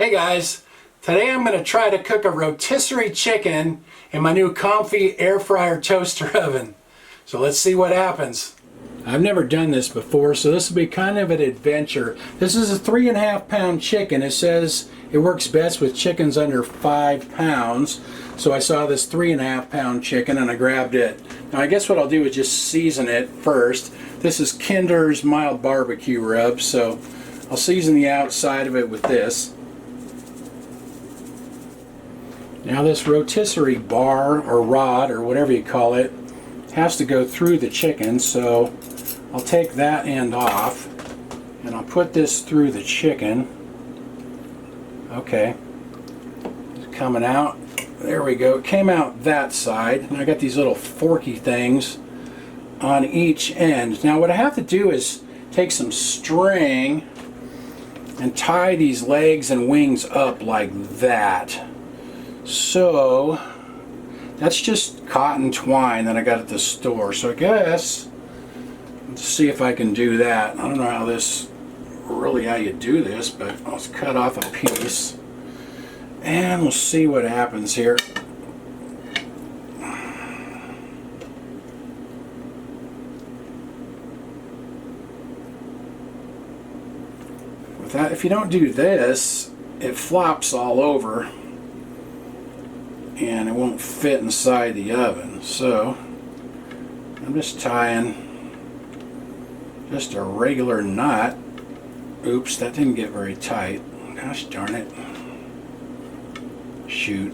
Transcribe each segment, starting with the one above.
Hey guys, today I'm going to try to cook a rotisserie chicken in my new Comfee air fryer toaster oven. So let's see what happens. I've never done this before, so this will be kind of an adventure. This is a 3.5 pound chicken. It says it works best with chickens under 5 pounds. So I saw this 3.5 pound chicken and I grabbed it. Now I guess what I'll do is just season it first. This is Kinder's mild barbecue rub, so I'll season the outside of it with this. Now this rotisserie bar or rod or whatever you call it has to go through the chicken, so I'll take that end off and I'll put this through the chicken. Okay, it's coming out. There we go. It came out that side, and I got these little forky things on each end. Now what I have to do is take some string and tie these legs and wings up like that. So that's just cotton twine that I got at the store. So I guess let's see if I can do that. I don't know how you do this, but let's cut off a piece and we'll see what happens here. With that, if you don't do this, it flops all over and it won't fit inside the oven. So I'm just tying just a regular knot. Oops, that didn't get very tight. Gosh darn it. Shoot.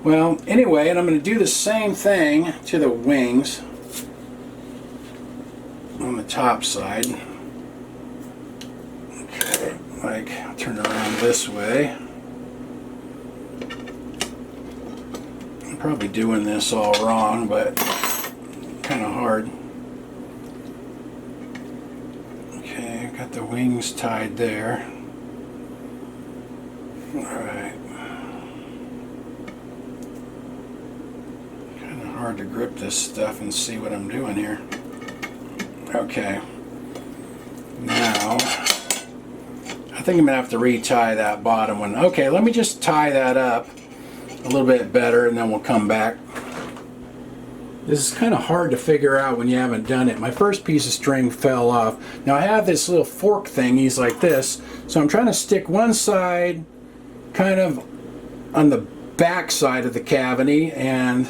Well, anyway, and I'm going to do the same thing to the wings on the top side. Okay, like turn around this way. I'm probably doing this all wrong, but kind of hard. Okay, got the wings tied there. Alright. Kind of hard to grip this stuff and see what I'm doing here. Okay. Now, I think I'm going to have to retie that bottom one. Okay, let me just tie that up a little bit better and then we'll come back. This is kind of hard to figure out when you haven't done it. My first piece of string fell off. Now I have this little fork thingies like this, so I'm trying to stick one side kind of on the back side of the cavity and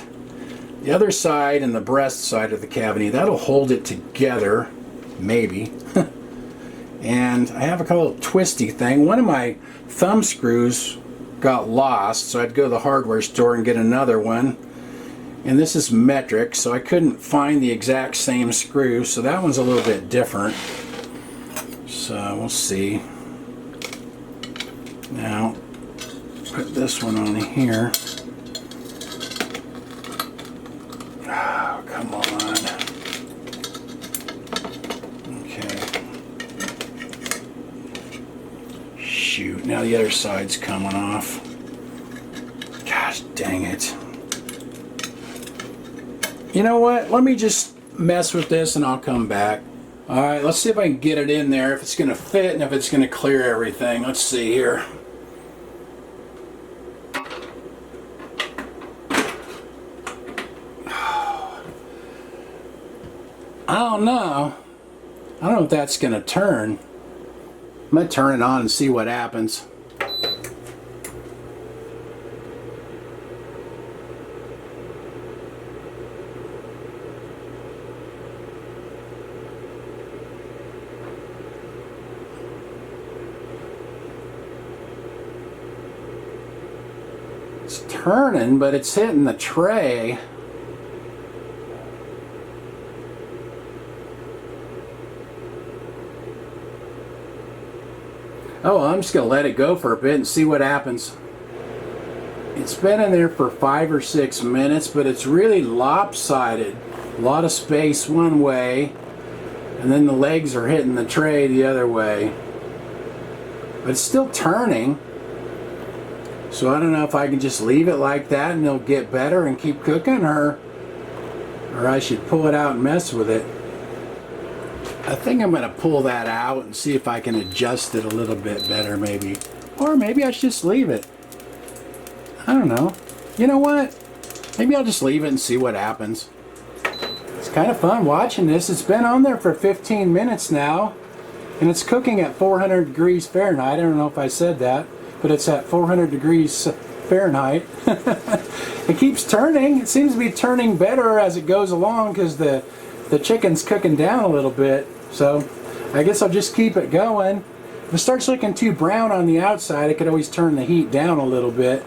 the other side and the breast side of the cavity. That'll hold it together, maybe. And I have a little twisty thing. One of my thumb screws got lost, so I'd go to the hardware store and get another one. And this is metric, so I couldn't find the exact same screw, so that one's a little bit different. So we'll see. Now, put this one on here. Oh, come on. Okay. Shoot, now the other side's coming off. Gosh dang it. You know what? Let me just mess with this and I'll come back. Alright, let's see if I can get it in there, if it's going to fit and if it's going to clear everything. Let's see here. I don't know. I don't know if that's going to turn. I'm going to turn it on and see what happens. It's turning, but it's hitting the tray. Oh, I'm just going to let it go for a bit and see what happens. It's been in there for 5 or 6 minutes, but it's really lopsided. A lot of space one way, and then the legs are hitting the tray the other way. But it's still turning. So I don't know if I can just leave it like that and it'll get better and keep cooking, or I should pull it out and mess with it. I think I'm going to pull that out and see if I can adjust it a little bit better maybe. Or maybe I should just leave it. I don't know. You know what? Maybe I'll just leave it and see what happens. It's kind of fun watching this. It's been on there for 15 minutes now. And it's cooking at 400 degrees Fahrenheit. I don't know if I said that. But it's at 400 degrees Fahrenheit. It keeps turning. It seems to be turning better as it goes along because the chicken's cooking down a little bit. So I guess I'll just keep it going. If it starts looking too brown on the outside, I could always turn the heat down a little bit.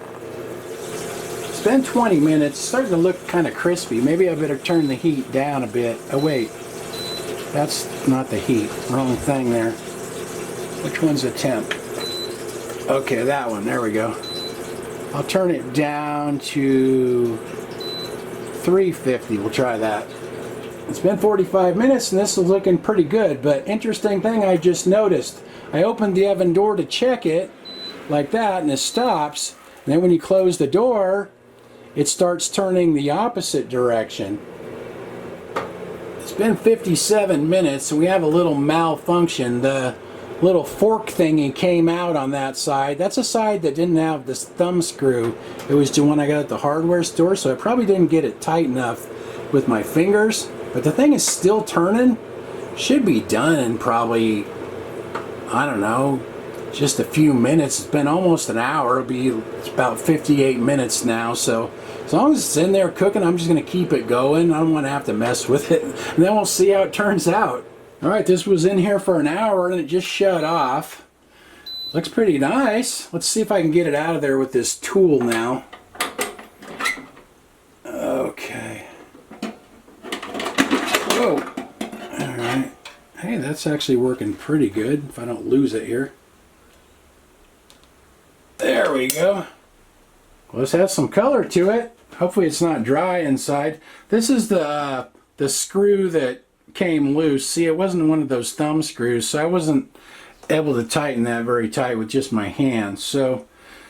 It's been 20 minutes. It's starting to look kind of crispy. Maybe I better turn the heat down a bit. Oh wait, that's not the heat. Wrong thing there. Which one's the temp? Okay, that one. There we go. I'll turn it down to 350. We'll try that. It's been 45 minutes and this is looking pretty good, but interesting thing I just noticed. I opened the oven door to check it like that and it stops. And then when you close the door, it starts turning the opposite direction. It's been 57 minutes and we have a little malfunction. The little fork thingy came out on that side. That's a side that didn't have this thumb screw. It was the one I got at the hardware store, so I probably didn't get it tight enough with my fingers. But the thing is still turning. Should be done in probably, I don't know, just a few minutes. It's been almost an hour. It's about 58 minutes now, so as long as it's in there cooking, I'm just going to keep it going. I don't want to have to mess with it. And then we'll see how it turns out. Alright, this was in here for an hour and it just shut off. Looks pretty nice. Let's see if I can get it out of there with this tool now. Okay. Whoa. Alright. Hey, that's actually working pretty good if I don't lose it here. There we go. Well, this has some color to it. Hopefully it's not dry inside. This is the screw that came loose. See, it wasn't one of those thumb screws, so I wasn't able to tighten that very tight with just my hands. So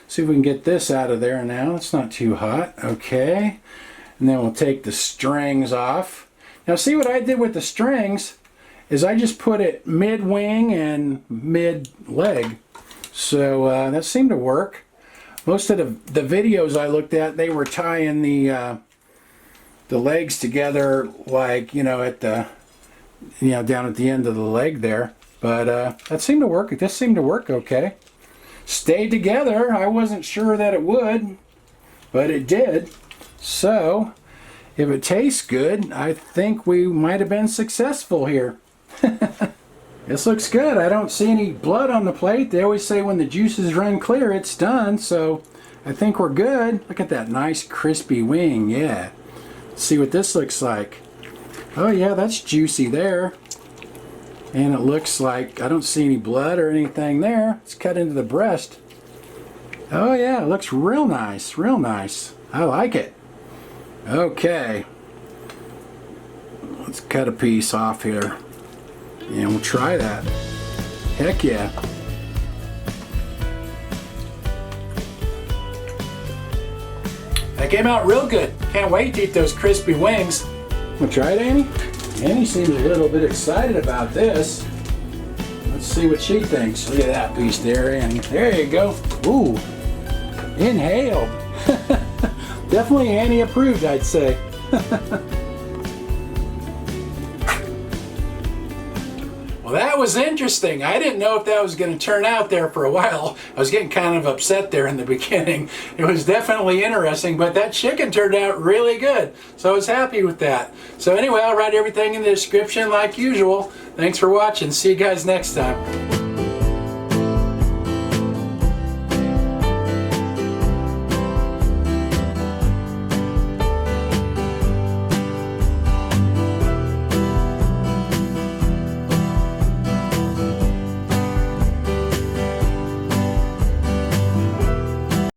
see if we can get this out of there now. It's not too hot. Okay. And then we'll take the strings off. Now see what I did with the strings is I just put it mid-wing and mid-leg. So that seemed to work. Most of the videos I looked at, they were tying the legs together, like, you know, at the, you know, down at the end of the leg there. But that seemed to work. This seemed to work okay. Stayed together. I wasn't sure that it would, but it did. So if it tastes good, I think we might have been successful here. This looks good. I don't see any blood on the plate. They always say when the juices run clear, it's done. So I think we're good. Look at that nice crispy wing. Yeah. Let's see what this looks like. Oh yeah, that's juicy there. And it looks like I don't see any blood or anything there. It's cut into the breast. Oh yeah, it looks real nice. Real nice. I like it. Okay. Let's cut a piece off here. And we'll try that. Heck yeah. That came out real good. Can't wait to eat those crispy wings. Wanna try it, Annie? Annie seems a little bit excited about this. Let's see what she thinks. Look at that piece there, Annie. There you go. Ooh. Inhaled. Definitely Annie approved, I'd say. Well, that was interesting. I didn't know if that was going to turn out there for a while. I was getting kind of upset there in the beginning. It was definitely interesting, but that chicken turned out really good. So I was happy with that. So anyway, I'll write everything in the description like usual. Thanks for watching. See you guys next time.